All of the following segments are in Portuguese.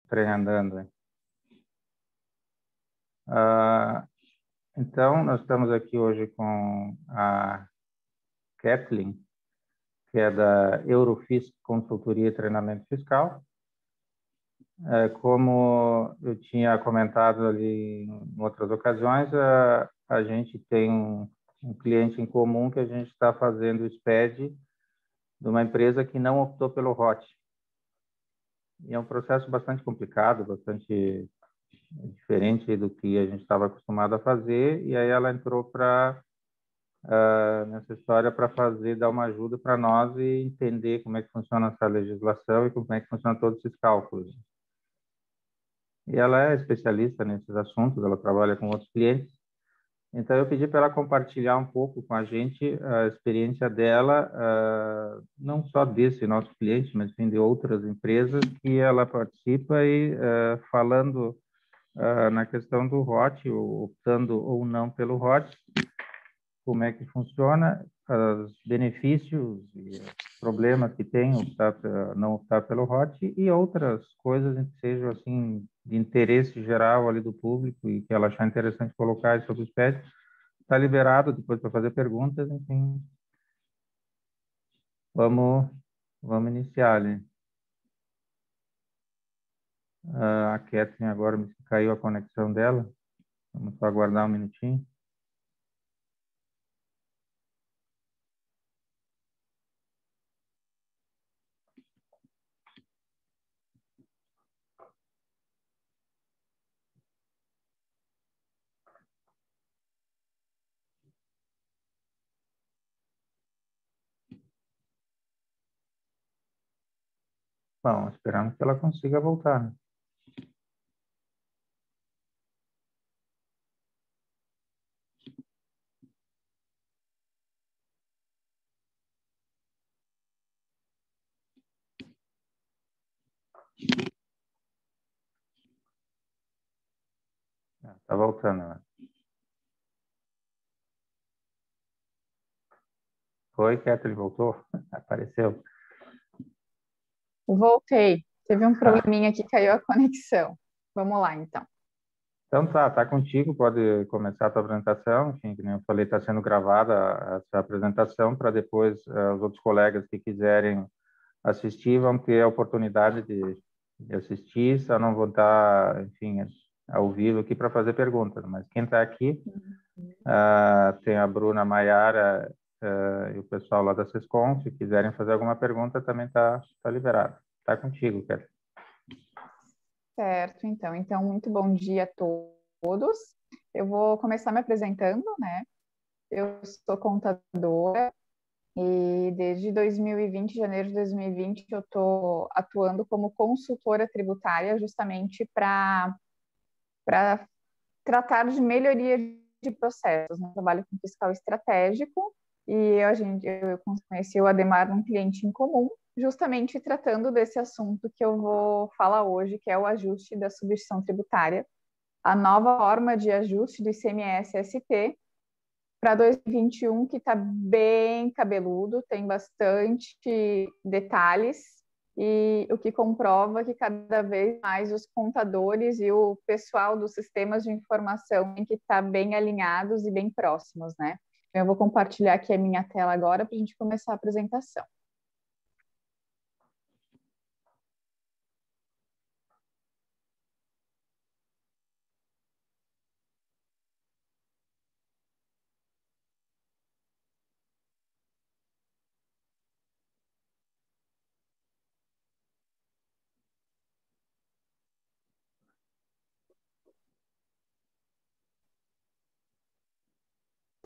trem andando, hein? Então, nós estamos aqui hoje com a Kathleen, que é da Eurofisc Consultoria e Treinamento Fiscal. Como eu tinha comentado ali em outras ocasiões, a gente tem um cliente em comum que a gente está fazendo o SPED de uma empresa que não optou pelo ROT. E é um processo bastante complicado, bastante diferente do que a gente estava acostumado a fazer, e aí ela entrou nessa história para dar uma ajuda para nós e entender como é que funciona essa legislação e como é que funciona todos esses cálculos. E ela é especialista nesses assuntos, ela trabalha com outros clientes. Então, eu pedi para ela compartilhar um pouco com a gente a experiência dela, não só desse nosso cliente, mas sim de outras empresas que ela participa e falando na questão do ROT, optando ou não pelo ROT, como é que funciona, os benefícios e problemas que tem não optar pelo ROT e outras coisas que sejam assim de interesse geral ali do público e que ela achar interessante colocar sobre os pets. Está liberado depois para fazer perguntas, enfim. Vamos iniciar ali. A Kathleen agora me caiu a conexão dela. Vamos só aguardar um minutinho. Bom, esperamos que ela consiga voltar, né? Está voltando, né? Oi, Kathleen, voltou? Apareceu. Voltei. Teve um probleminha que caiu a conexão. Vamos lá, então. Então tá contigo, pode começar a tua apresentação. Enfim, como eu falei, está sendo gravada essa apresentação para depois os outros colegas que quiserem assistir vão ter a oportunidade de assistir, só não vão estar, enfim, ao vivo aqui para fazer perguntas. Mas quem está aqui, tem a Bruna Maiara e o pessoal lá da Sescom, se quiserem fazer alguma pergunta, também tá liberado. Está contigo, Kathleen. Certo, então. Então, muito bom dia a todos. Eu vou começar me apresentando, né? Eu sou contadora e desde 2020, janeiro de 2020, eu estou atuando como consultora tributária justamente para tratar de melhoria de processos. Eu trabalho com fiscal estratégico e eu conheci o Ademar, um cliente em comum, justamente tratando desse assunto que eu vou falar hoje, que é o ajuste da substituição tributária, a nova forma de ajuste do ICMS-ST para 2021, que está bem cabeludo, tem bastante detalhes, e o que comprova que cada vez mais os contadores e o pessoal dos sistemas de informação têm que estar bem alinhados e bem próximos, né? Então, eu vou compartilhar aqui a minha tela agora para a gente começar a apresentação.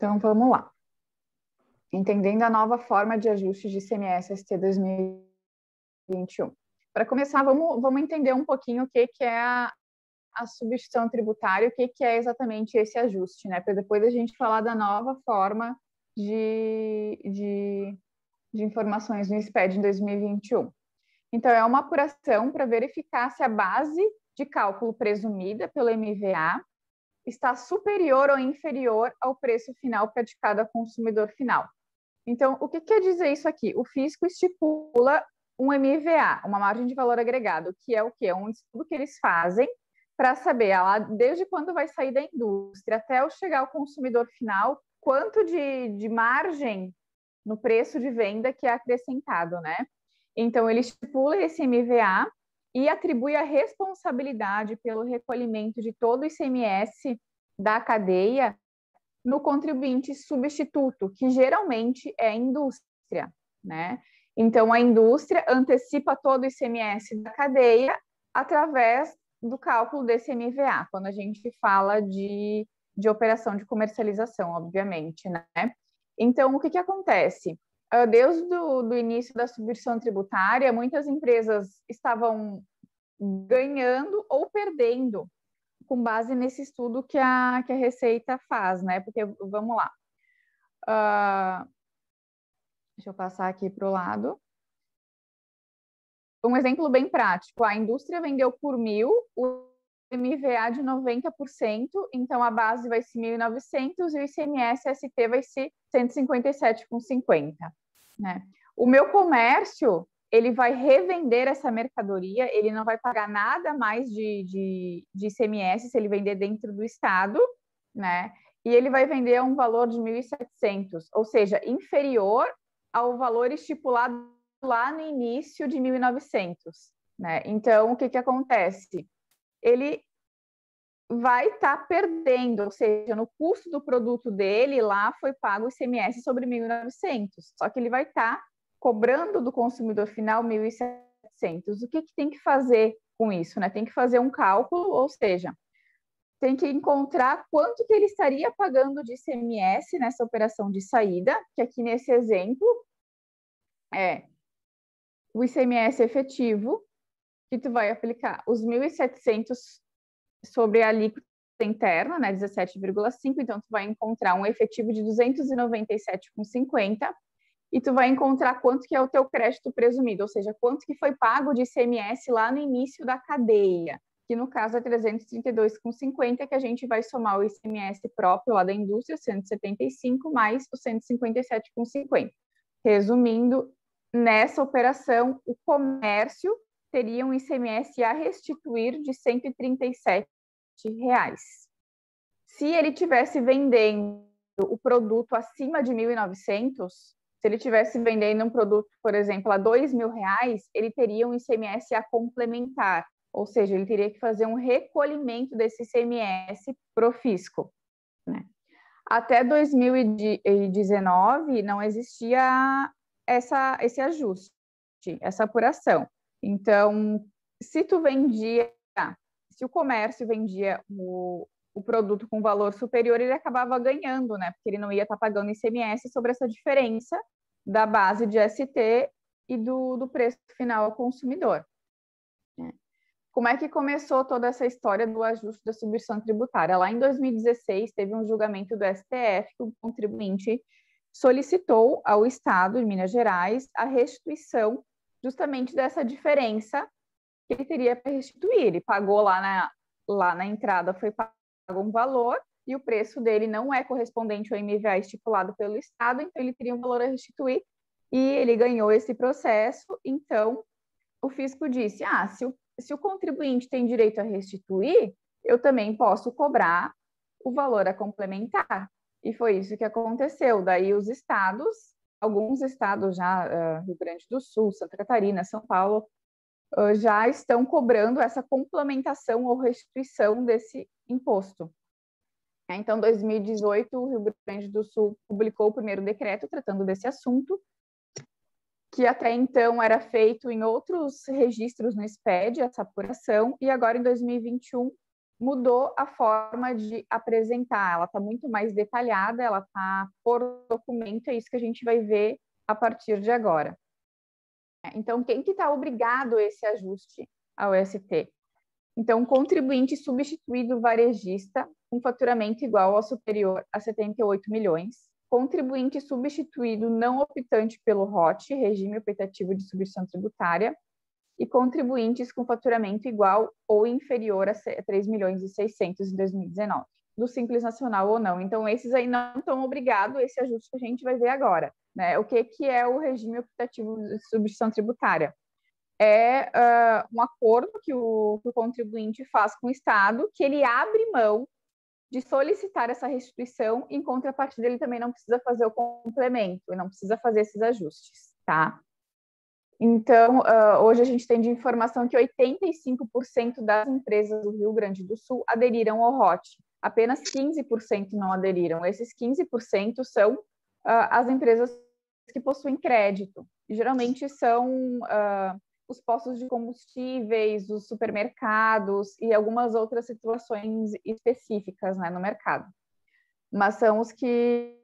Então, vamos lá. Entendendo a nova forma de ajuste de ICMS-ST 2021. Para começar, vamos entender um pouquinho o que é a substituição tributária, o que é exatamente esse ajuste, né? Para depois a gente falar da nova forma de informações no SPED em 2021. Então, é uma apuração para verificar se a base de cálculo presumida pelo MVA está superior ou inferior ao preço final praticado ao consumidor final. Então, o que quer dizer isso aqui? O fisco estipula um MVA, uma margem de valor agregado, que é o quê? É um estudo que eles fazem para saber desde quando vai sair da indústria até chegar ao consumidor final, quanto de margem no preço de venda que é acrescentado, né? Então, ele estipula esse MVA e atribui a responsabilidade pelo recolhimento de todo o ICMS da cadeia no contribuinte substituto, que geralmente é a indústria, né? Então, a indústria antecipa todo o ICMS da cadeia através do cálculo desse MVA, quando a gente fala de operação de comercialização, obviamente, né? Então, o que acontece? Desde o início da subversão tributária, muitas empresas estavam ganhando ou perdendo com base nesse estudo que a Receita faz, né? Porque, vamos lá. Deixa eu passar aqui para o lado. Um exemplo bem prático, a indústria vendeu por 1.000, o MVA de 90%, então a base vai ser 1.900 e o ICMS-ST vai ser 157,50, né? O meu comércio, ele vai revender essa mercadoria, ele não vai pagar nada mais de ICMS se ele vender dentro do estado, né? E ele vai vender a um valor de 1.700, ou seja, inferior ao valor estipulado lá no início de 1.900, né? Então, o que acontece? Ele vai estar perdendo, ou seja, no custo do produto dele, lá foi pago o ICMS sobre 1.900, só que ele vai estar cobrando do consumidor final 1.700. O que tem que fazer com isso, né? Tem que fazer um cálculo, ou seja, tem que encontrar quanto que ele estaria pagando de ICMS nessa operação de saída, que aqui nesse exemplo é o ICMS efetivo, que tu vai aplicar os 1.700 sobre a alíquota interna, né, 17,5, então tu vai encontrar um efetivo de 297,50 e tu vai encontrar quanto que é o teu crédito presumido, ou seja, quanto que foi pago de ICMS lá no início da cadeia, que no caso é 332,50, que a gente vai somar o ICMS próprio lá da indústria, 175, mais o 157,50. Resumindo, nessa operação, o comércio teria um ICMS a restituir de R$ 137. Se ele tivesse vendendo o produto acima de 1.900, se ele tivesse vendendo um produto, por exemplo, a R$ 2.000, ele teria um ICMS a complementar, ou seja, ele teria que fazer um recolhimento desse ICMS para o fisco, né? Até 2019 não existia esse ajuste, essa apuração. Então, se o comércio vendia o produto com valor superior, ele acabava ganhando, né? Porque ele não ia estar pagando ICMS sobre essa diferença da base de ST e do preço final ao consumidor. Como é que começou toda essa história do ajuste da subversão tributária? Lá em 2016, teve um julgamento do STF que o contribuinte solicitou ao Estado de Minas Gerais a restituição justamente dessa diferença que ele teria para restituir. Ele pagou lá na entrada, foi pago um valor e o preço dele não é correspondente ao MVA estipulado pelo Estado, então ele teria um valor a restituir e ele ganhou esse processo. Então, o fisco disse, se o contribuinte tem direito a restituir, eu também posso cobrar o valor a complementar. E foi isso que aconteceu. Daí os estados, alguns estados já, Rio Grande do Sul, Santa Catarina, São Paulo, já estão cobrando essa complementação ou restituição desse imposto. Então, em 2018, o Rio Grande do Sul publicou o primeiro decreto tratando desse assunto, que até então era feito em outros registros no SPED, essa apuração, e agora em 2021 mudou a forma de apresentar, ela está muito mais detalhada, ela está por documento, é isso que a gente vai ver a partir de agora. Então, quem que está obrigado a esse ajuste ao ST? Então, contribuinte substituído varejista com faturamento igual ou superior a 78 milhões, contribuinte substituído não optante pelo ROT, Regime Optativo de Substituição Tributária, e contribuintes com faturamento igual ou inferior a 3 milhões e 600 em 2019, do Simples Nacional ou não. Então, esses aí não estão obrigados a esse ajuste que a gente vai ver agora, né? O que é o Regime Optativo de Substituição Tributária? é um acordo que o contribuinte faz com o Estado, que ele abre mão de solicitar essa restituição, em contrapartida ele também não precisa fazer o complemento, e não precisa fazer esses ajustes, tá? Então, hoje a gente tem de informação que 85% das empresas do Rio Grande do Sul aderiram ao ROT, apenas 15% não aderiram. Esses 15% são as empresas que possuem crédito, e geralmente são os postos de combustíveis, os supermercados e algumas outras situações específicas, né, no mercado. Mas são os que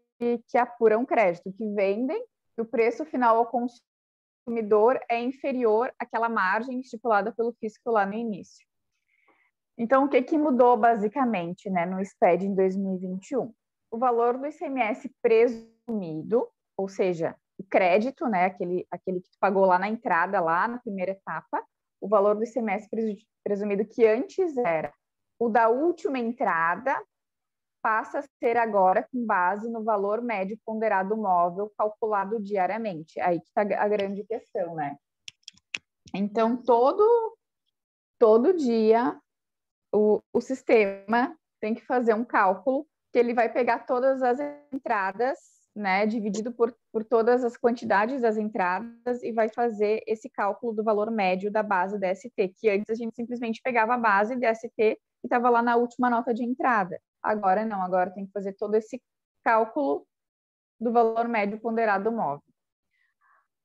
apuram crédito, que vendem, e o preço final ao consumidor é inferior àquela margem estipulada pelo fisco lá no início. Então, o que mudou basicamente, né, no SPED em 2021? O valor do ICMS presumido, ou seja, o crédito, né, aquele que tu pagou lá na entrada, lá na primeira etapa, o valor do ICMS presumido que antes era o da última entrada, passa a ser agora com base no valor médio ponderado móvel calculado diariamente. Aí que está a grande questão, né? Então, todo dia o sistema tem que fazer um cálculo que ele vai pegar todas as entradas, né, dividido por todas as quantidades das entradas, e vai fazer esse cálculo do valor médio da base DST, que antes a gente simplesmente pegava a base DST que estava lá na última nota de entrada. Agora não, agora tem que fazer todo esse cálculo do valor médio ponderado móvel.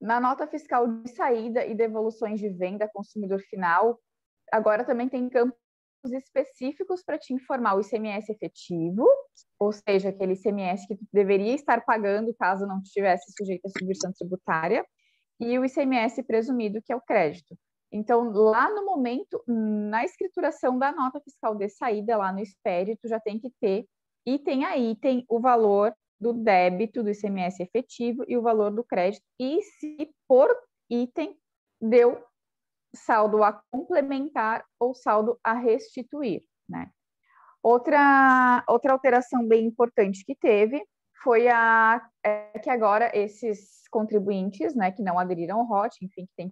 Na nota fiscal de saída e devoluções de venda consumidor final, agora também tem campos específicos para te informar o ICMS efetivo, ou seja, aquele ICMS que tu deveria estar pagando caso não estivesse sujeito à subversão tributária, e o ICMS presumido, que é o crédito. Então, lá no momento, na escrituração da nota fiscal de saída, lá no SPED, tu já tem que ter, item a item, o valor do débito do ICMS efetivo e o valor do crédito, e se por item deu saldo a complementar ou saldo a restituir, né? Outra alteração bem importante que teve foi que agora esses contribuintes, né, que não aderiram ao ROT, enfim, que tem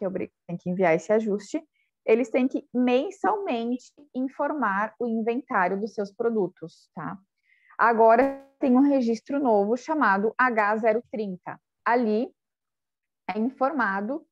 que enviar esse ajuste, eles têm que mensalmente informar o inventário dos seus produtos, tá? Agora tem um registro novo chamado H030. Ali é informado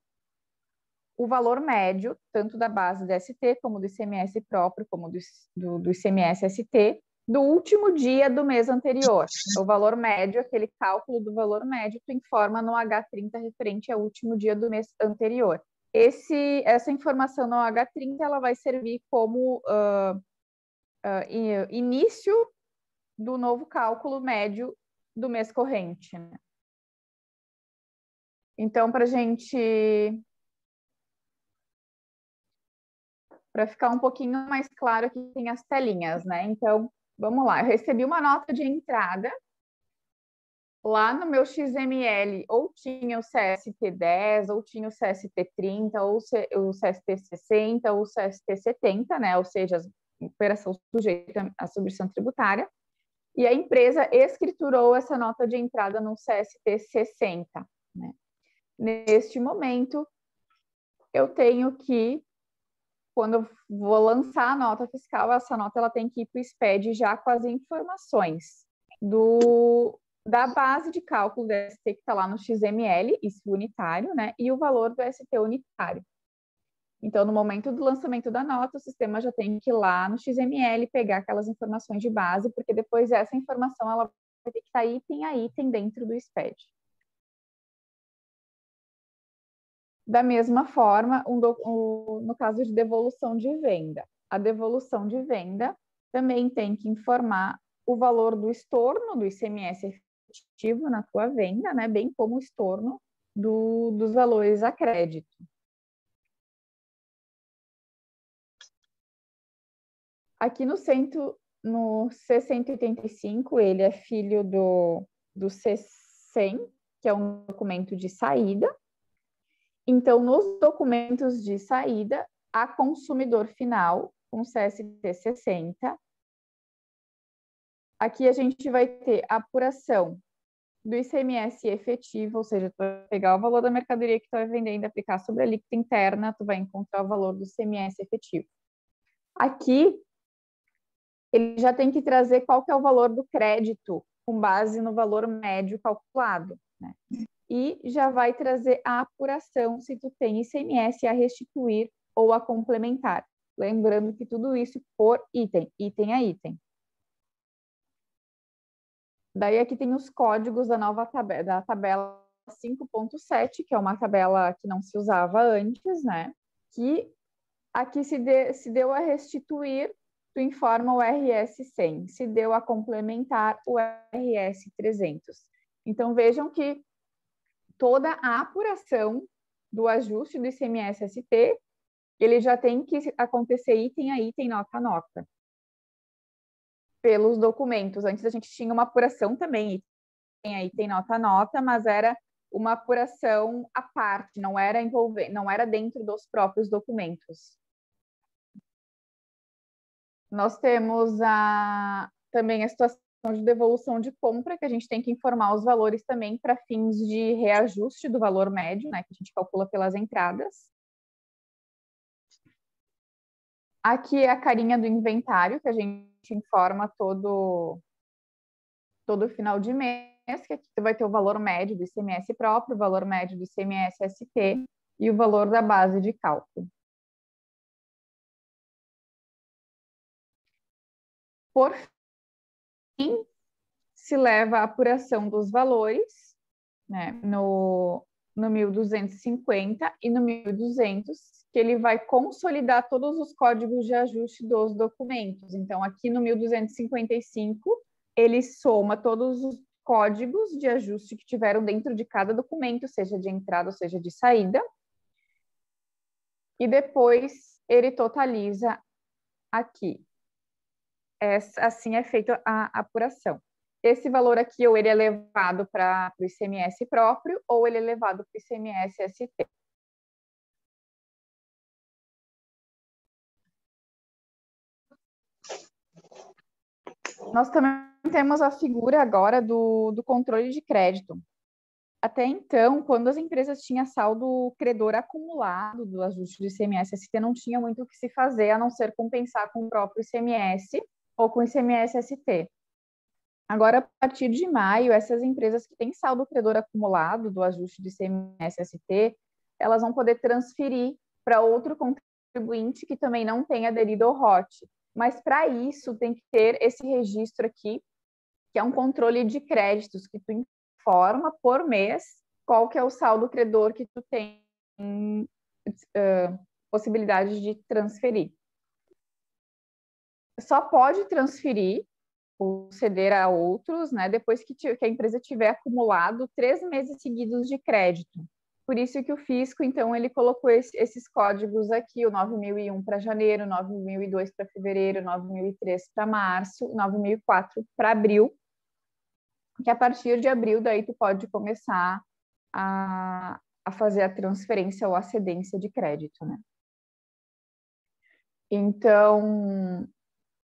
o valor médio, tanto da base DST, como do ICMS próprio, como do ICMS-ST, do último dia do mês anterior. O valor médio, aquele cálculo do valor médio, tu informa no H30 referente ao último dia do mês anterior. Essa informação no H30 ela vai servir como início do novo cálculo médio do mês corrente, né? Então, para ficar um pouquinho mais claro, aqui tem as telinhas, né? Então, vamos lá. Eu recebi uma nota de entrada. Lá no meu XML, ou tinha o CST10, ou tinha o CST30, ou o CST60, ou o CST70, né? Ou seja, a operação sujeita à subversão tributária. E a empresa escriturou essa nota de entrada no CST60, né? Neste momento, eu tenho que, quando eu vou lançar a nota fiscal, essa nota ela tem que ir para o SPED já com as informações da base de cálculo do ST que está lá no XML, isso unitário, né? E o valor do ST unitário. Então, no momento do lançamento da nota, o sistema já tem que ir lá no XML pegar aquelas informações de base, porque depois essa informação ela vai ter que estar item a item dentro do SPED. Da mesma forma, no caso de devolução de venda. A devolução de venda também tem que informar o valor do estorno do ICMS efetivo na tua venda, né? Bem como o estorno dos valores a crédito. Aqui no C185, ele é filho do C100, que é um documento de saída. Então, nos documentos de saída, a consumidor final, com CST 60, aqui a gente vai ter a apuração do ICMS efetivo, ou seja, tu vai pegar o valor da mercadoria que tu vai vendendo, aplicar sobre a alíquota interna, tu vai encontrar o valor do ICMS efetivo. Aqui, ele já tem que trazer qual que é o valor do crédito, com base no valor médio calculado, né? E já vai trazer a apuração se tu tem ICMS a restituir ou a complementar. Lembrando que tudo isso por item, item a item. Daí aqui tem os códigos da nova tabela, da tabela 5.7, que é uma tabela que não se usava antes, né? Que aqui se deu a restituir, tu informa o RS 100. Se deu a complementar, o RS 300. Então, vejam que toda a apuração do ajuste do ICMS-ST, ele já tem que acontecer item a item, nota a nota, pelos documentos. Antes a gente tinha uma apuração também, item a item, nota a nota, mas era uma apuração à parte, não era dentro dos próprios documentos. Nós temos também a situação de devolução de compra, que a gente tem que informar os valores também para fins de reajuste do valor médio, né, que a gente calcula pelas entradas. Aqui é a carinha do inventário, que a gente informa todo final de mês, que aqui vai ter o valor médio do ICMS próprio, o valor médio do ICMS-ST e o valor da base de cálculo. Por fim, se leva a apuração dos valores, né, no 1250 e no 1200, que ele vai consolidar todos os códigos de ajuste dos documentos. Então, aqui no 1255, ele soma todos os códigos de ajuste que tiveram dentro de cada documento, seja de entrada ou seja de saída, e depois ele totaliza aqui. Assim é feita a apuração. Esse valor aqui, ou ele é levado para o ICMS próprio, ou ele é levado para o ICMS-ST. Nós também temos a figura agora do controle de crédito. Até então, quando as empresas tinham saldo credor acumulado do ajuste do ICMS-ST, não tinha muito o que se fazer, a não ser compensar com o próprio ICMS ou com o ICMS-ST. Agora, a partir de maio, essas empresas que têm saldo credor acumulado do ajuste do ICMS-ST, elas vão poder transferir para outro contribuinte que também não tenha aderido ao ROT. Mas, para isso, tem que ter esse registro aqui, que é um controle de créditos, que tu informa por mês qual que é o saldo credor que tu tem possibilidade de transferir. Só pode transferir ou ceder a outros, né, depois que a empresa tiver acumulado 3 meses seguidos de crédito. Por isso que o fisco, então, ele colocou esses códigos aqui, o 9001 para janeiro, 9002 para fevereiro, 9003 para março, 9004 para abril, que a partir de abril daí tu pode começar a fazer a transferência ou a cedência de crédito, né? Então,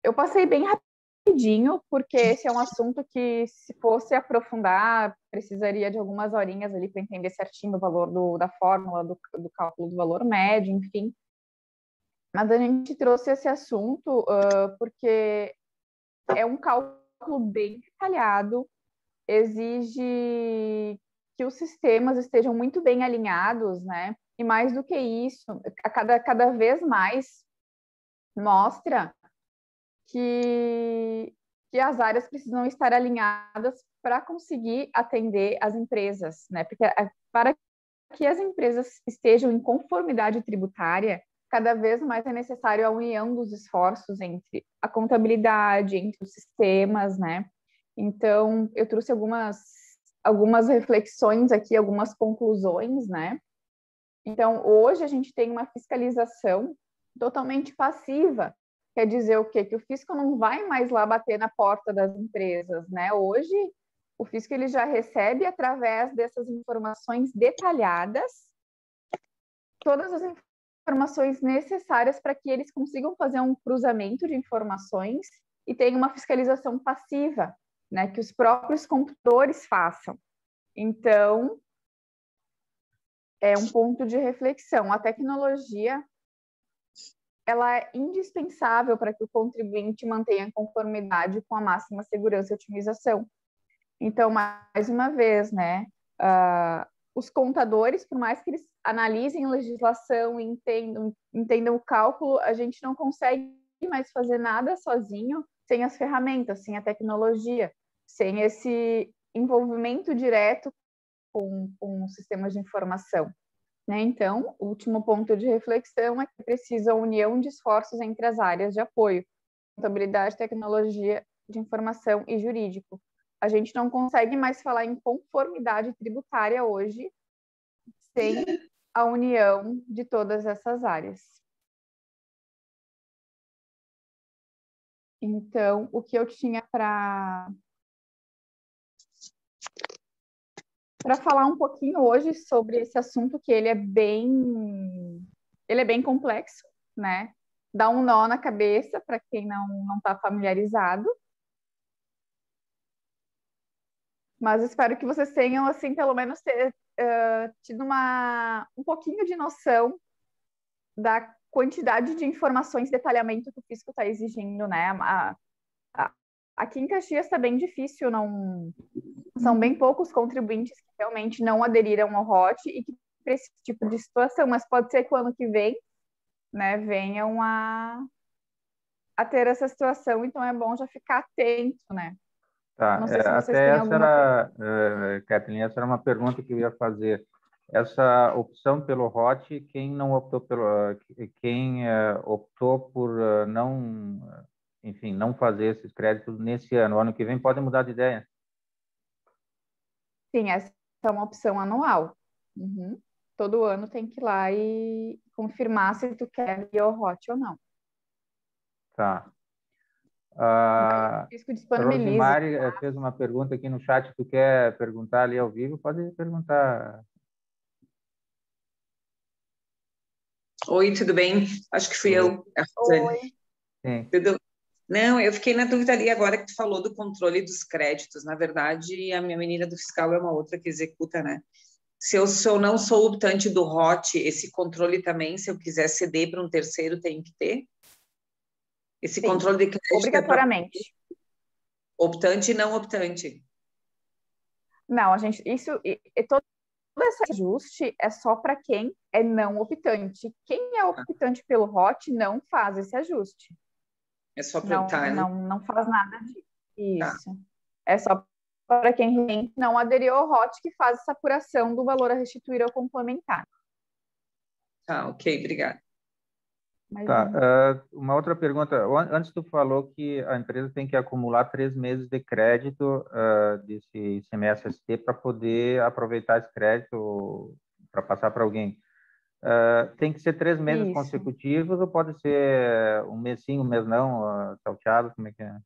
eu passei bem rapidinho, porque esse é um assunto que, se fosse aprofundar, precisaria de algumas horinhas ali para entender certinho o valor da fórmula, do cálculo do valor médio, enfim. Mas a gente trouxe esse assunto porque é um cálculo bem detalhado, exige que os sistemas estejam muito bem alinhados, né? E mais do que isso, cada vez mais mostra que as áreas precisam estar alinhadas para conseguir atender as empresas, né? Porque para que as empresas estejam em conformidade tributária, cada vez mais é necessário a união dos esforços entre a contabilidade, entre os sistemas, né? Então, eu trouxe algumas reflexões aqui, algumas conclusões, né? Então, hoje a gente tem uma fiscalização totalmente passiva. Quer dizer o quê? Que o fisco não vai mais lá bater na porta das empresas, né? Hoje, o fisco ele já recebe, através dessas informações detalhadas, todas as informações necessárias para que eles consigam fazer um cruzamento de informações e tenham uma fiscalização passiva. né? Que os próprios computadores façam. Então, é um ponto de reflexão. A tecnologia, ela é indispensável para que o contribuinte mantenha conformidade com a máxima segurança e otimização. Então, mais uma vez, né, os contadores, por mais que eles analisem a legislação e entendam o cálculo, a gente não consegue mais fazer nada sozinho sem as ferramentas, sem a tecnologia, sem esse envolvimento direto com sistemas de informação. Né? Então, o último ponto de reflexão é que precisa a união de esforços entre as áreas de apoio, contabilidade, tecnologia de informação e jurídico. A gente não consegue mais falar em conformidade tributária hoje sem a união de todas essas áreas. Então, o que eu tinha para falar um pouquinho hoje sobre esse assunto, que ele é bem complexo, né? Dá um nó na cabeça para quem não está familiarizado. Mas espero que vocês tenham, assim, pelo menos tido um pouquinho de noção da quantidade de informações, detalhamento que o fisco está exigindo, né? Aqui em Caxias está bem difícil, são bem poucos contribuintes que realmente não aderiram ao ROT e que para esse tipo de situação, mas pode ser que o ano que vem, né, venham a ter essa situação, então é bom já ficar atento, né? Tá, Não sei se vocês até têm essa alguma era, Kathleen, essa era uma pergunta que eu ia fazer. Essa opção pelo ROT, quem não optou quem optou por não, enfim, não fazer esses créditos nesse ano, o ano que vem pode mudar de ideia? Sim, essa é uma opção anual. Uhum. Todo ano tem que ir lá e confirmar se tu quer ir ao ROT ou não. Tá. O fisco disponibiliza. Rosemary fez uma pergunta aqui no chat. Tu quer perguntar ali ao vivo? Pode perguntar. Oi, tudo bem? Acho que fui eu. Oi. Sim. Tudo... Não, eu fiquei na dúvida ali agora que tu falou do controle dos créditos. Na verdade, a minha menina do fiscal é uma outra que executa, né? Se eu não sou optante do ROT, esse controle também, se eu quiser ceder para um terceiro, tem que ter? Esse Sim, controle de crédito obrigatoriamente. Optante e não optante. Não, todo esse ajuste é só para quem é não optante. Quem é optante pelo ROT não faz esse ajuste. É só para optar, né? Não faz nada disso. Isso. Tá. É só para quem não aderiu ao ROT que faz essa apuração do valor a restituir ao complementar. Tá, ok, obrigada. Tá, uma outra pergunta. Antes tu falou que a empresa tem que acumular 3 meses de crédito desse ICMS-ST para poder aproveitar esse crédito para passar para alguém. Tem que ser 3 meses Isso. consecutivos ou pode ser um mês sim, um mês não, salteado? Como é que é?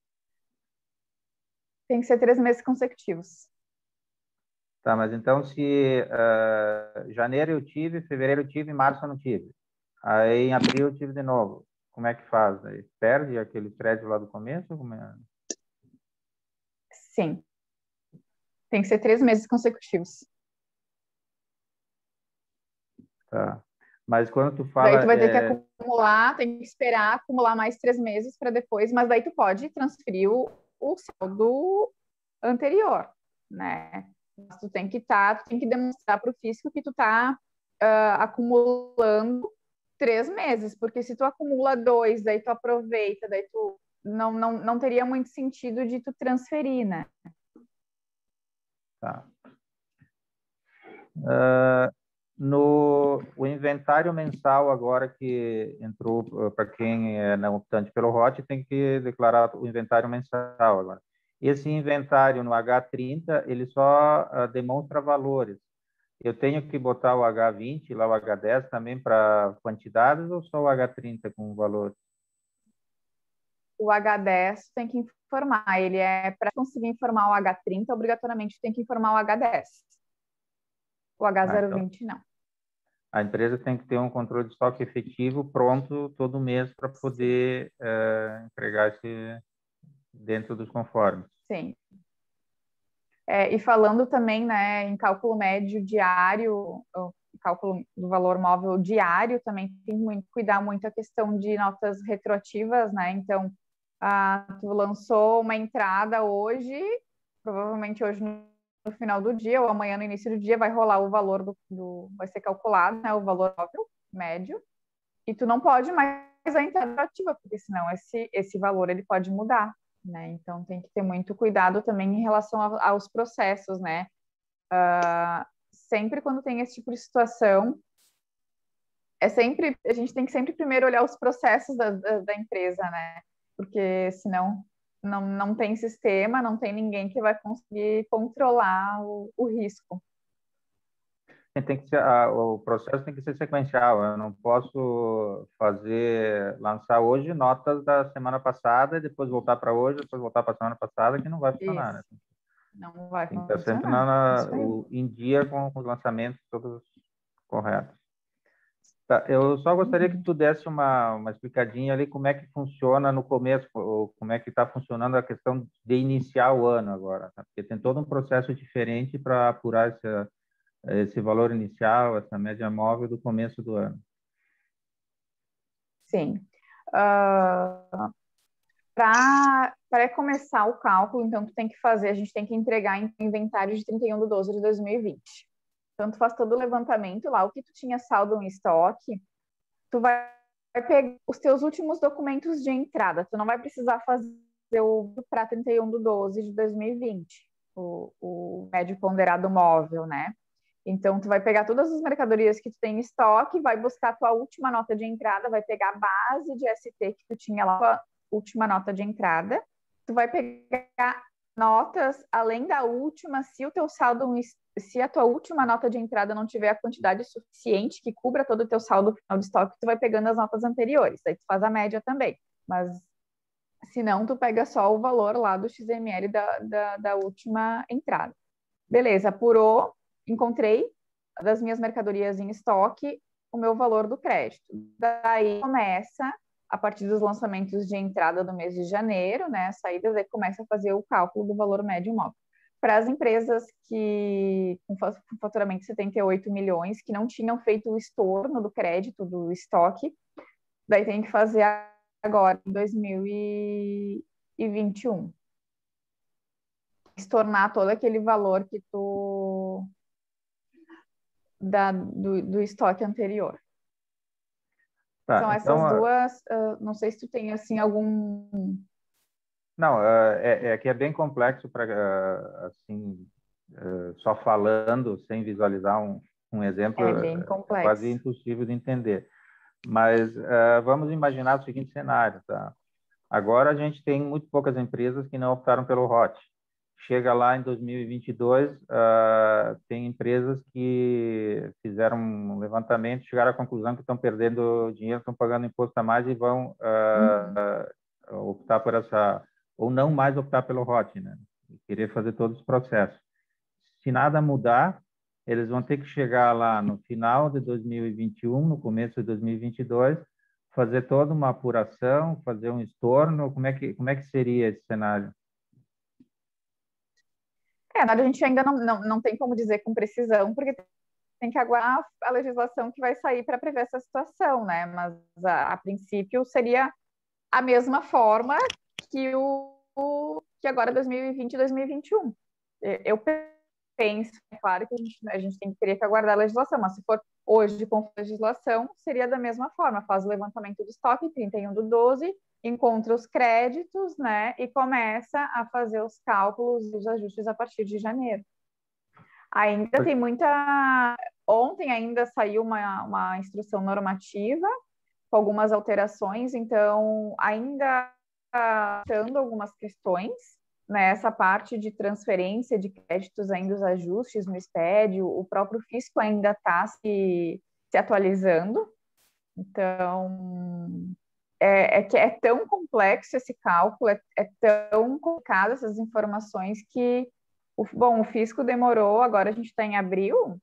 Tem que ser 3 meses consecutivos. Tá, mas então se janeiro eu tive, fevereiro eu tive, março eu não tive. Aí em abril eu tive de novo. Como é que faz? Aí perde aquele crédito lá do começo? Como é? Sim. Tem que ser 3 meses consecutivos. Tá. Mas quando tu fala... Daí tu vai ter que acumular, tem que esperar acumular mais 3 meses para depois, mas daí tu pode transferir o saldo anterior, né? Mas tu tem que demonstrar para o fisco que tu está acumulando 3 meses, porque se tu acumula 2, daí tu aproveita, daí tu não teria muito sentido de tu transferir, né? Tá. O inventário mensal agora que entrou para quem é não optante pelo ROT, tem que declarar o inventário mensal agora. Esse inventário no H30, ele só demonstra valores. Eu tenho que botar o H20, lá o H10 também para quantidades ou só o H30 com valores? O H10 tem que informar, ele para conseguir informar o H30, obrigatoriamente tem que informar o H10. O H020 então, não. A empresa tem que ter um controle de estoque efetivo pronto todo mês para poder entregar esse dentro dos conformes. Sim. E falando também, né, em cálculo médio diário, cálculo do valor móvel diário, também tem que cuidar muito a questão de notas retroativas, né? Então, tu lançou uma entrada hoje, provavelmente hoje no final do dia ou amanhã no início do dia vai rolar o valor vai ser calculado, né, o valor móvel médio, e tu não pode mais a entrada ativa, porque senão esse valor ele pode mudar, né? Então tem que ter muito cuidado também em relação aos processos, né? Sempre quando tem esse tipo de situação, a gente tem que sempre primeiro olhar os processos da empresa, né? Porque senão não tem sistema, não tem ninguém que vai conseguir controlar o risco. Tem que ser, o processo tem que ser sequencial. Eu não posso lançar hoje notas da semana passada e depois voltar para hoje, depois voltar para a semana passada, que não vai funcionar, né? Não vai tem que estar sempre em dia com os lançamentos todos corretos. Tá, eu só gostaria que tu desse uma explicadinha ali como é que funciona no começo, ou como é que está funcionando a questão de iniciar o ano agora, tá? Porque tem todo um processo diferente para apurar esse valor inicial, essa média móvel do começo do ano. Sim. Para começar o cálculo, então, a gente tem que entregar em inventário de 31/12 de 2020. Então, tu faz todo o levantamento lá, o que tu tinha saldo em estoque, tu vai pegar os teus últimos documentos de entrada, tu não vai precisar fazer o para 31/12 de 2020, o médio ponderado móvel, né? Então, tu vai pegar todas as mercadorias que tu tem em estoque, vai buscar a tua última nota de entrada, vai pegar a base de ST que tu tinha lá, a última nota de entrada, tu vai pegar notas além da última, se a tua última nota de entrada não tiver a quantidade suficiente que cubra todo o teu saldo final de estoque, tu vai pegando as notas anteriores, daí tu faz a média também, mas se não, tu pega só o valor lá do XML da última entrada. Beleza, apurou, encontrei das minhas mercadorias em estoque o meu valor do crédito. Daí começa, a partir dos lançamentos de entrada do mês de janeiro, né, saídas, aí começa a fazer o cálculo do valor médio móvel. Para as empresas com faturamento de 78 milhões, que não tinham feito o estorno do crédito, do estoque, daí tem que fazer agora, em 2021. Estornar todo aquele valor que do estoque anterior. Tá, São essas duas, não sei se tu tem assim algum... Não, que é bem complexo para assim, só falando, sem visualizar um exemplo, é bem complexo. Quase impossível de entender. Mas vamos imaginar o seguinte cenário, tá? Agora a gente tem muito poucas empresas que não optaram pelo ROT. Chega lá em 2022, tem empresas que fizeram um levantamento, chegaram à conclusão que estão perdendo dinheiro, estão pagando imposto a mais e vão optar por ou não mais optar pelo ROT, né? E querer fazer todos os processos. Se nada mudar, eles vão ter que chegar lá no final de 2021, no começo de 2022, fazer toda uma apuração, fazer um estorno. Como é que seria esse cenário? A gente ainda não tem como dizer com precisão, porque tem que aguardar a legislação que vai sair para prever essa situação, né? Mas a princípio seria a mesma forma que agora 2020 e 2021. Eu penso, é claro que a gente teria que aguardar a legislação, mas se for hoje com legislação, seria da mesma forma, faz o levantamento do estoque, 31/12, encontra os créditos, né, e começa a fazer os cálculos e os ajustes a partir de janeiro. Ainda tem muita... Ontem ainda saiu uma instrução normativa com algumas alterações, então ainda tratando algumas questões, né, essa parte de transferência de créditos, ainda os ajustes no SPED, o próprio fisco ainda está se atualizando, então que é tão complexo esse cálculo, é tão complicado essas informações que, o fisco demorou, agora a gente está em abril,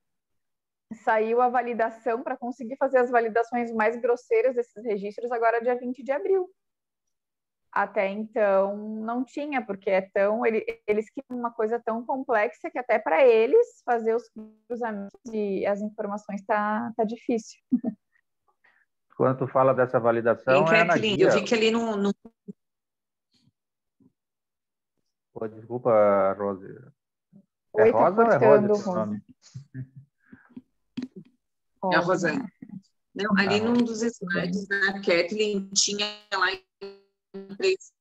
saiu a validação para conseguir fazer as validações mais grosseiras desses registros agora dia 20 de abril. Até então não tinha, porque eles queriam uma coisa tão complexa que até para eles fazer os cruzamentos e as informações tá difícil. Quando tu fala dessa validação, é na Kathleen, eu guia. vi que ali no... Pô, desculpa, Rose. É Oi, tá Rosa ou é Rose cortando, esse nome? É a Rosane. Não, ali num dos slides da Kathleen tinha lá empresas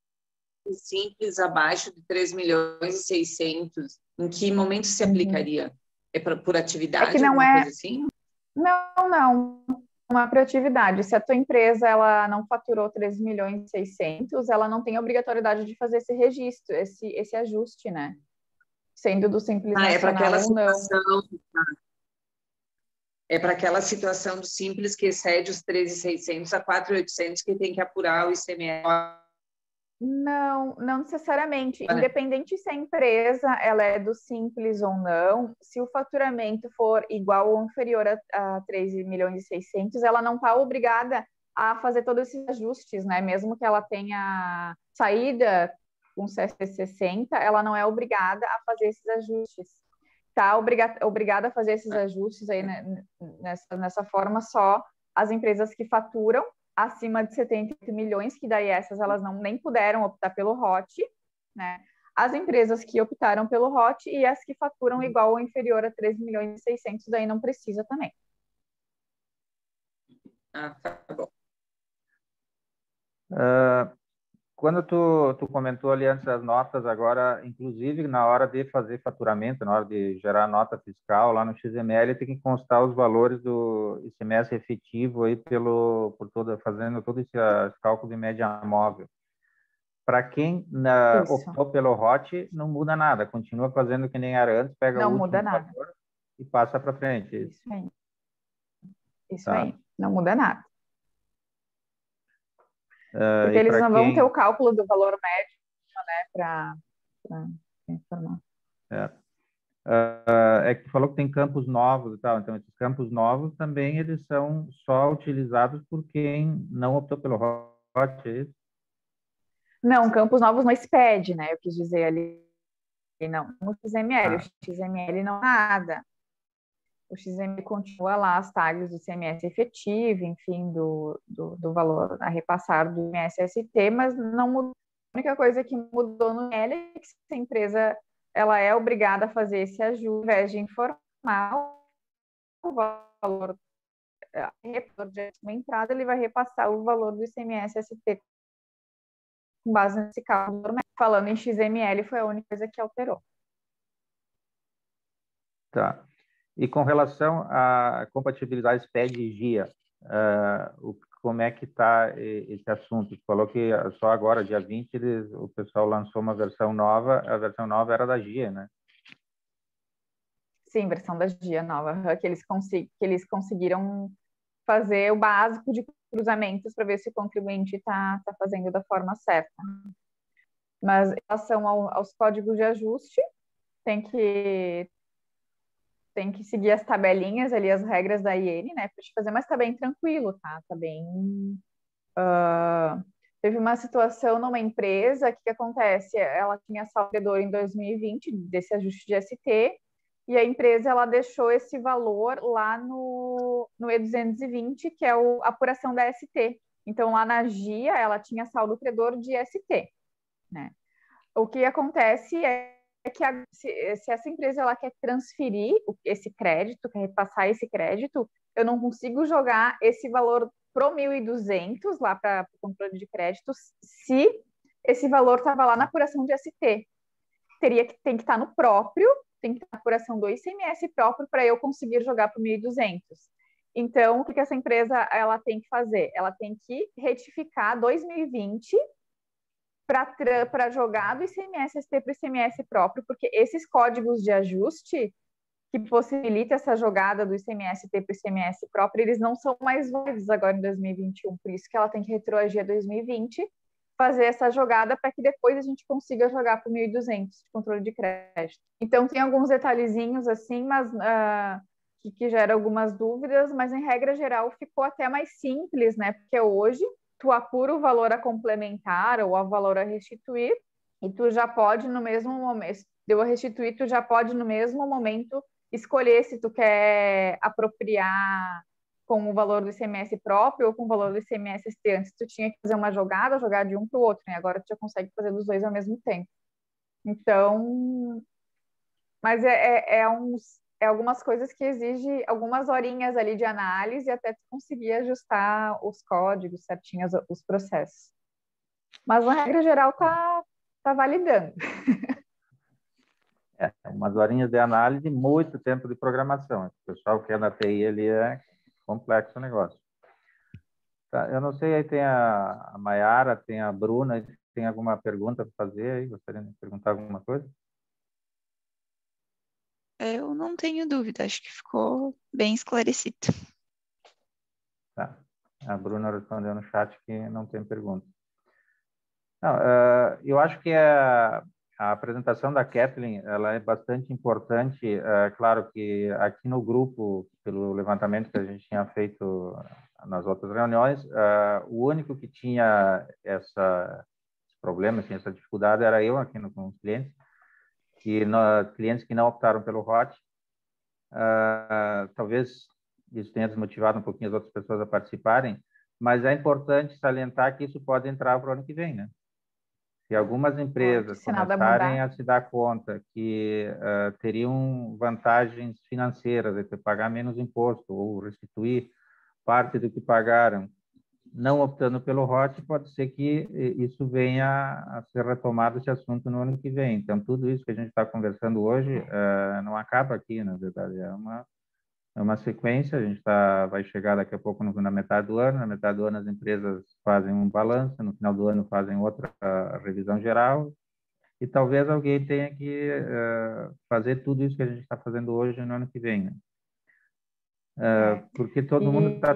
simples abaixo de 3 milhões e 600. Em que momento se aplicaria? É por atividade, que não alguma é... coisa assim? Não. Uma atividade. Se a tua empresa ela não faturou 3 milhões e 600, ela não tem a obrigatoriedade de fazer esse registro, esse ajuste, né? Sendo do Simples É para Nacional aquela ou não. situação... É para aquela situação do Simples que excede os 13.600 a 4.800 que tem que apurar o ICMS. Não necessariamente. Independente se a empresa ela é do Simples ou não, se o faturamento for igual ou inferior a 3 milhões e 600, ela não está obrigada a fazer todos esses ajustes, né? Mesmo que ela tenha saída com CSC 60, ela não é obrigada a fazer esses ajustes. Está obrigada a fazer esses ajustes aí, né, nessa forma só as empresas que faturam acima de 78 milhões, que daí essas elas nem puderam optar pelo ROT, né? As empresas que optaram pelo ROT e as que faturam igual ou inferior a 3 milhões e 600, daí não precisa também. Tá bom. Quando tu comentou ali antes das notas, agora, inclusive na hora de fazer faturamento, na hora de gerar nota fiscal, lá no XML tem que constar os valores do ICMS efetivo aí fazendo todo esse cálculo de média móvel. Para quem optou pelo ROT, não muda nada, continua fazendo que nem era antes, pega o último valor e passa para frente. Isso aí, não muda nada. Porque e eles não vão ter o cálculo do valor médio, né, para informar. É que tu falou que tem campos novos e tal, então esses campos novos também eles são só utilizados por quem não optou pelo ROT, é isso? Não, campos novos no SPED, né, eu quis dizer ali, não, no XML, o XML não é nada. O XML continua lá as tags do ICMS efetivo, enfim, do valor a repassar do ICMS-ST, mas não mudou. A única coisa que mudou no IL é que se a empresa ela é obrigada a fazer esse ajuste, ao invés de informar o valor de uma entrada, ele vai repassar o valor do ICMS-ST com base nesse cálculo. Falando em XML, foi a única coisa que alterou. Tá. E com relação à compatibilidade SPED e GIA, como é que está esse assunto? Você falou que só agora, dia 20, o pessoal lançou uma versão nova, a versão nova era da GIA, né? Sim, versão da GIA nova, que eles conseguiram fazer o básico de cruzamentos para ver se o contribuinte está fazendo da forma certa. Mas em relação aos códigos de ajuste, tem que seguir as tabelinhas ali, as regras da IN, né, para te fazer, mas tá bem tranquilo, tá? Tá bem... teve uma situação numa empresa, que acontece? Ela tinha saldo credor em 2020, desse ajuste de ST, e a empresa, ela deixou esse valor lá no E220, que é a apuração da ST. Então, lá na GIA, ela tinha saldo credor de ST, né? O que acontece é que se essa empresa ela quer transferir esse crédito, quer repassar esse crédito, eu não consigo jogar esse valor pro 1.200 lá para o controle de créditos se esse valor estava lá na apuração de ST. Tem que estar no próprio, tem que estar na apuração do ICMS próprio para eu conseguir jogar para o 1.200. Então, o que essa empresa ela tem que fazer? Ela tem que retificar 2020 para jogar do ICMS-ST para o ICMS próprio, porque esses códigos de ajuste que possibilitam essa jogada do ICMS-ST para o ICMS próprio, eles não são mais válidos agora em 2021, por isso que ela tem que retroagir a 2020, fazer essa jogada para que depois a gente consiga jogar para o 1.200 de controle de crédito. Então, tem alguns detalhezinhos assim, mas que gera algumas dúvidas, mas em regra geral ficou até mais simples, né? Porque hoje tu apura o valor a complementar ou o valor a restituir, e tu já pode no mesmo momento, deu a restituir, tu já pode no mesmo momento escolher se tu quer apropriar com o valor do ICMS próprio ou com o valor do ICMS antes tu tinha que fazer uma jogada, jogar de um para o outro, né? Agora tu já consegue fazer dos dois ao mesmo tempo. Então, mas é algumas coisas que exigem algumas horinhas ali de análise até tu conseguir ajustar os códigos certinhos, os processos. Mas, na regra geral, tá validando. Umas horinhas de análise e muito tempo de programação. O pessoal que é da TI, ele é complexo o negócio. Tá, eu não sei, aí tem a Mayara, tem a Bruna, tem alguma pergunta para fazer aí? Gostaria de perguntar alguma coisa? Eu não tenho dúvida, acho que ficou bem esclarecido. Tá. A Bruna respondeu no chat que não tem pergunta. Não, eu acho que a apresentação da Kathleen, ela é bastante importante. Claro que aqui no grupo, pelo levantamento que a gente tinha feito nas outras reuniões, o único que tinha esse problema, assim, essa dificuldade, era eu aqui com os clientes, clientes que não optaram pelo ROT. Talvez isso tenha desmotivado um pouquinho as outras pessoas a participarem, mas é importante salientar que isso pode entrar para o ano que vem, né? Se algumas empresas começarem a se dar conta que teriam vantagens financeiras de pagar menos imposto ou restituir parte do que pagaram, não optando pelo ROT, pode ser que isso venha a ser retomado, esse assunto, no ano que vem. Então, tudo isso que a gente está conversando hoje não acaba aqui, na verdade, é uma sequência. A gente vai chegar daqui a pouco na metade do ano. Na metade do ano, as empresas fazem um balanço, no final do ano fazem outra revisão geral, e talvez alguém tenha que fazer tudo isso que a gente está fazendo hoje no ano que vem, né? Porque todo mundo está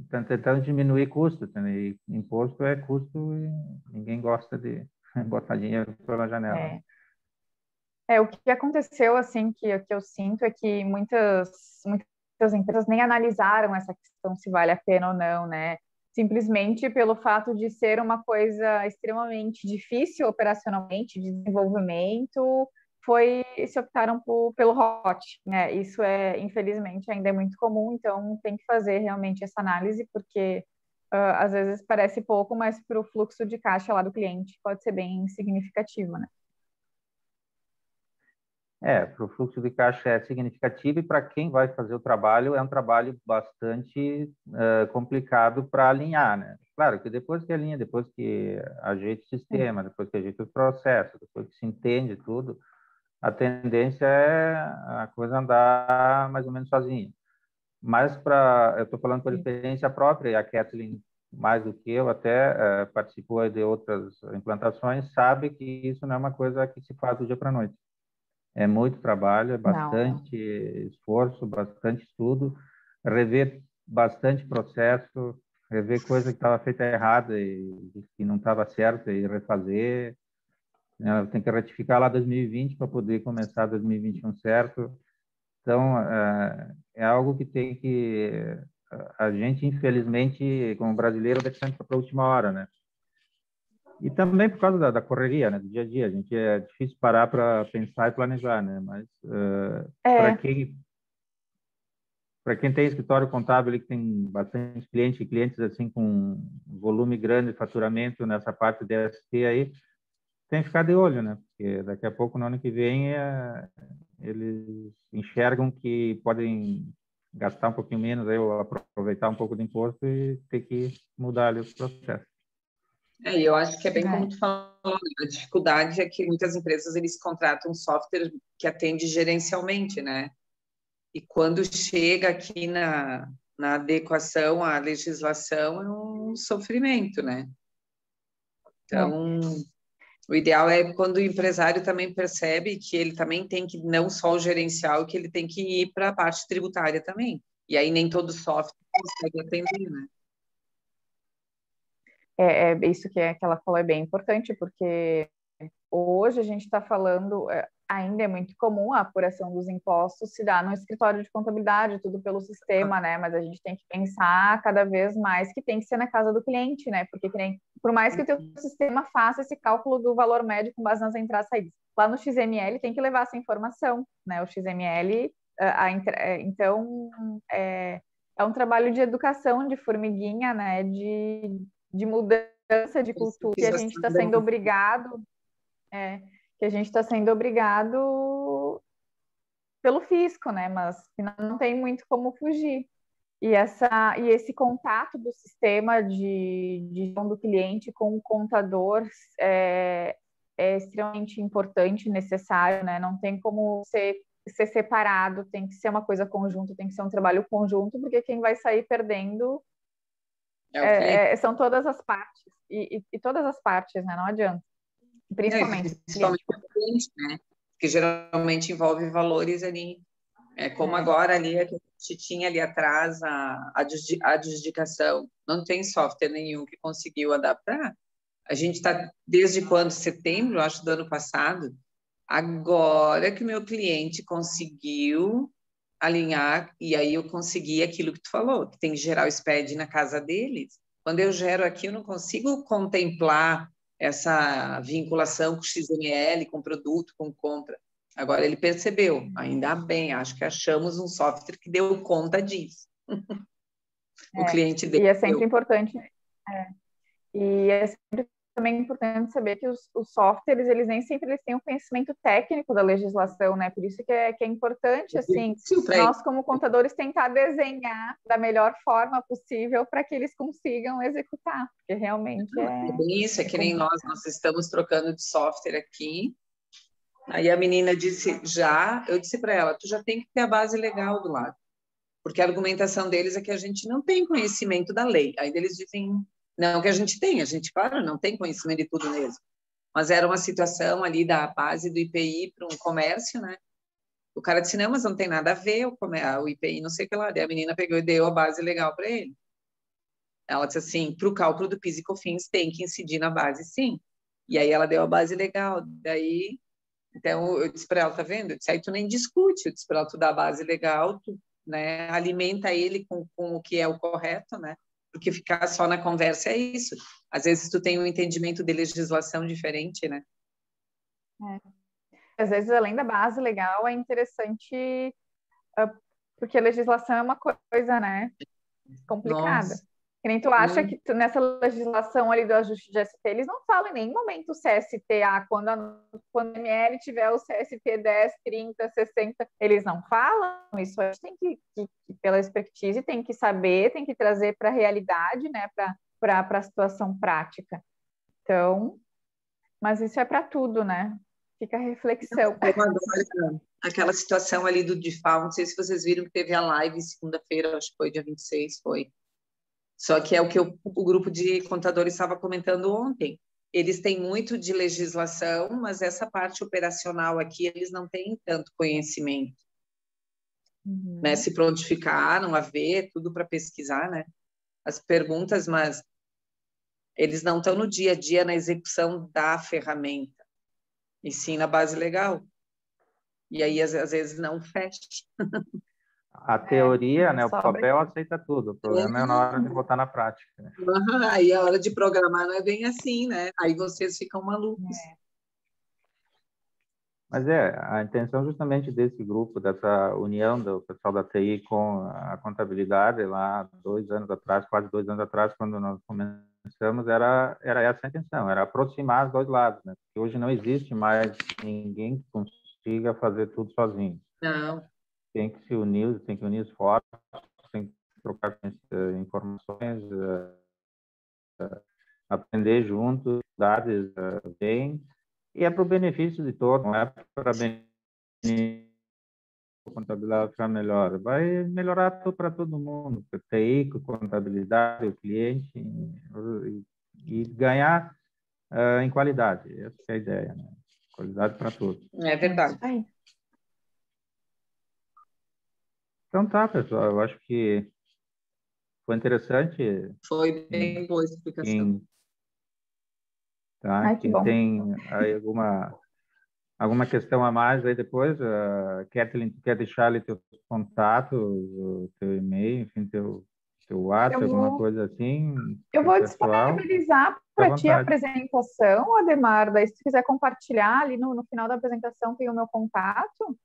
tentando diminuir custos, né? E imposto é custo e ninguém gosta de botar dinheiro pela janela. O que aconteceu, assim, que eu sinto é que muitas empresas nem analisaram essa questão se vale a pena ou não, né? Simplesmente pelo fato de ser uma coisa extremamente difícil operacionalmente, de desenvolvimento, se optaram pelo ROT, né? Isso infelizmente, ainda é muito comum, então tem que fazer realmente essa análise, porque às vezes parece pouco, mas para o fluxo de caixa lá do cliente pode ser bem significativo, né? Para o fluxo de caixa é significativo, e para quem vai fazer o trabalho, é um trabalho bastante complicado para alinhar, né? Claro que depois que alinha, depois que ajeita o sistema, depois que ajeita os processos, depois que se entende tudo, a tendência é a coisa andar mais ou menos sozinha. Mas eu estou falando por experiência própria, e a Kathleen, mais do que eu, até participou de outras implantações, sabe que isso não é uma coisa que se faz do dia para a noite. É muito trabalho, é bastante esforço, bastante estudo, rever bastante processo, rever coisa que estava feita errada e que não estava certa e refazer. Tem que retificar lá 2020 para poder começar 2021 certo. Então, é algo que tem que... A gente, infelizmente, como brasileiro, deixa sempre para a última hora, né? E também por causa da correria, né, do dia a dia. A gente é difícil parar para pensar e planejar, né? Mas para quem tem escritório contábil e que tem bastante clientes assim com volume grande de faturamento nessa parte de ST aí, tem que ficar de olho, né? Porque daqui a pouco, no ano que vem, eles enxergam que podem gastar um pouquinho menos, aí, ou aproveitar um pouco do imposto e ter que mudar ali os processos. Eu acho que é bem como tu falou, a dificuldade é que muitas empresas eles contratam software que atende gerencialmente, né? E quando chega aqui na adequação à legislação, é um sofrimento, né? Então, o ideal é quando o empresário também percebe que ele também tem que, não só o gerencial, que ele tem que ir para a parte tributária também. E aí nem todo software consegue atender, né? Isso que ela falou é bem importante, porque hoje a gente está falando, ainda é muito comum a apuração dos impostos se dar no escritório de contabilidade, tudo pelo sistema, né? Mas a gente tem que pensar cada vez mais que tem que ser na casa do cliente, né? Porque por mais que o teu sistema faça esse cálculo do valor médio com base nas entradas e saídas, lá no XML tem que levar essa informação, né? O XML, então, é um trabalho de educação, de formiguinha, né? De mudança de cultura que a gente está sendo obrigado, que a gente está sendo obrigado pelo fisco, né? Mas não tem muito como fugir. E esse contato do sistema de gestão do cliente com o contador é extremamente importante e necessário, né? Não tem como ser separado, tem que ser uma coisa conjunta, tem que ser um trabalho conjunto, porque quem vai sair perdendo são todas as partes. E todas as partes, né? Não adianta. Principalmente o cliente, né? Que geralmente envolve valores ali. Como agora ali a gente tinha ali atrás a adjudicação. Não tem software nenhum que conseguiu adaptar. A gente está desde quando? Setembro, acho, do ano passado. Agora que o meu cliente conseguiu alinhar, e aí eu consegui aquilo que tu falou, que tem que gerar o SPED na casa deles. Quando eu gero aqui, eu não consigo contemplar essa vinculação com XML, com produto, com compra. Agora ele percebeu, ainda bem, acho que achamos um software que deu conta disso. O cliente dele. E é sempre importante. E é sempre também importante saber que os softwares, eles nem sempre têm o conhecimento técnico da legislação, né? Por isso que é importante, assim, nós como contadores tentar desenhar da melhor forma possível para que eles consigam executar, porque realmente isso, que nem nós estamos trocando de software aqui. Aí a menina disse, eu disse para ela, tu já tem que ter a base legal do lado, porque a argumentação deles é que a gente não tem conhecimento da lei. Aí eles dizem, não que a gente tem, claro, não tem conhecimento de tudo mesmo. Mas era uma situação ali da base do IPI para um comércio, né? O cara disse, não, mas não tem nada a ver o IPI, não sei o que lá. Daí a menina pegou e deu a base legal para ele. Ela disse assim, para o cálculo do PIS e COFINS tem que incidir na base, sim. E aí ela deu a base legal. Daí, então, eu disse para ela, tá vendo? Eu disse, aí tu nem discute. Eu disse para ela, tu dá a base legal, tu, né, alimenta ele com o que é o correto, né? Porque ficar só na conversa é isso. Às vezes tu tem um entendimento de legislação diferente, né? Às vezes, além da base legal, é interessante, porque a legislação é uma coisa, né, complicada. Nossa. Que nem tu acha que nessa legislação ali do ajuste de ST, eles não falam em nenhum momento CSTA, quando a ML tiver o CST 10, 30, 60, eles não falam. Isso a gente tem que pela expertise, tem que saber, tem que trazer para a realidade, né, para a situação prática. Então, mas isso é para tudo, né? Fica a reflexão. Aquela situação ali do DIFAL, não sei se vocês viram que teve a live segunda-feira, acho que foi dia 26, foi. Só que é o que o grupo de contadores estava comentando ontem. Eles têm muito de legislação, mas essa parte operacional aqui, eles não têm tanto conhecimento. Né? Se prontificaram a ver, tudo para pesquisar, né? As perguntas, mas eles não estão no dia a dia na execução da ferramenta, e sim na base legal. E aí, às vezes, não fecha. A teoria, né, o papel aceita tudo. O problema é na hora de botar na prática. Né? Aí a hora de programar não é bem assim, né? Aí vocês ficam malucos. Mas a intenção justamente desse grupo, dessa união do pessoal da TI com a contabilidade, lá 2 anos atrás, quase 2 anos atrás, quando nós começamos, era essa a intenção, era aproximar os dois lados, né? Porque hoje não existe mais ninguém que consiga fazer tudo sozinho. Não. Tem que se unir, tem que unir esforços, tem que trocar informações, aprender juntos, dados bem, e é para o benefício de todos, não é para benefício a contabilidade ficar melhor, vai melhorar para todo mundo, para TI, contabilidade, o cliente, e ganhar em qualidade, essa é a ideia, né? Qualidade para todos. É verdade. Então tá, pessoal, eu acho que foi interessante. Foi bem boa a explicação. Quem tem aí alguma Alguma questão a mais aí depois? Kathleen, tu quer deixar ali teus contatos, o teu e-mail, enfim, teu WhatsApp, alguma coisa assim, Eu vou pessoal? disponibilizar Fica à para ti a vontade. apresentação, Ademar. Daí, se tu quiser compartilhar ali no final da apresentação, tem o meu contato.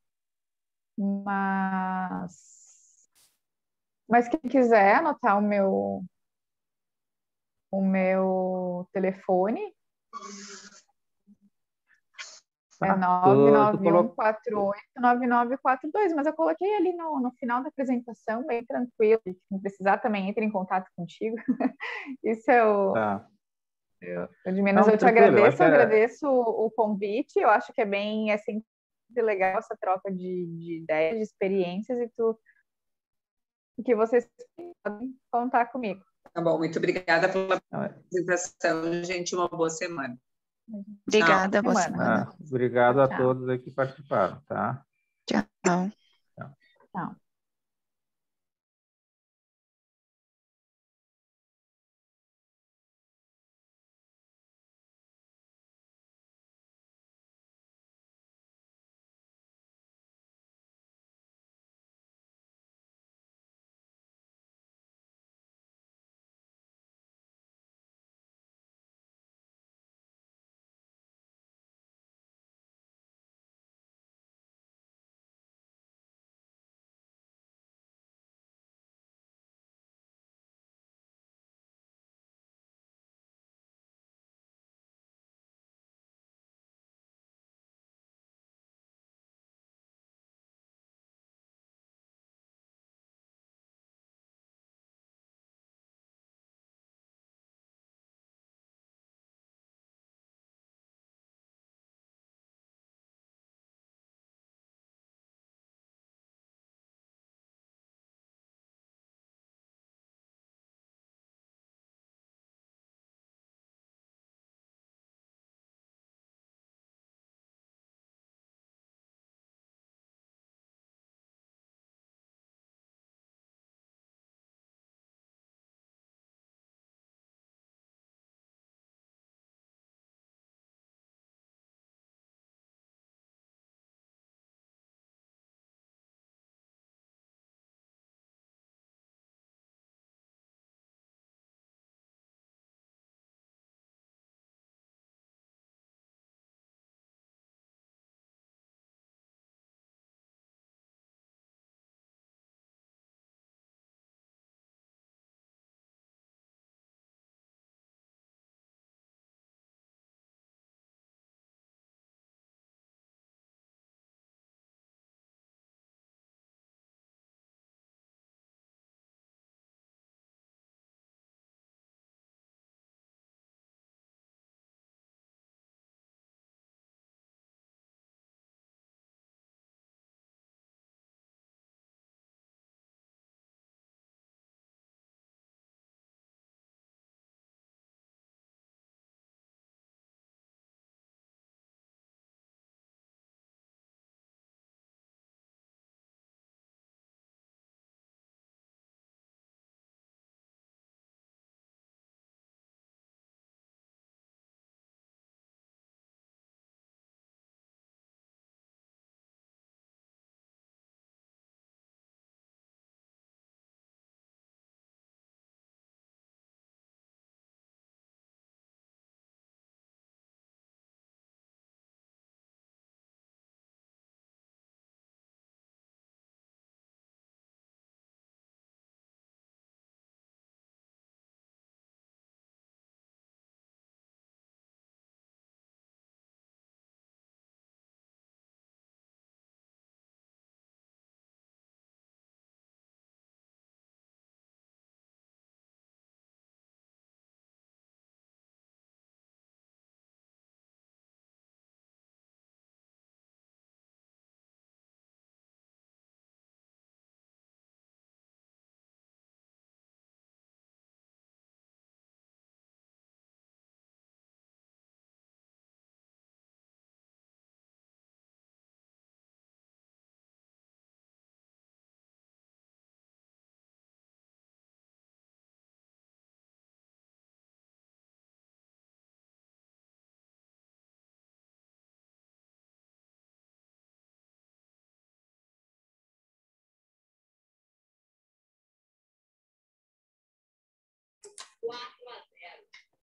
Mas quem quiser anotar o meu telefone é Tá. Tu colocou... 991489942, mas eu coloquei ali no final da apresentação, bem tranquilo. Se não precisar, também entre em contato contigo. Isso é Tá. de menos. Não, Eu te tranquilo, eu acho agradeço o convite. Eu acho que é sempre legal essa troca de ideias, de experiências, e que vocês podem contar comigo. Tá bom, muito obrigada pela é. apresentação, gente. Uma boa semana. Obrigada, boa semana. Obrigado a Tchau. todos aí que participaram, tá? Tchau. Tchau.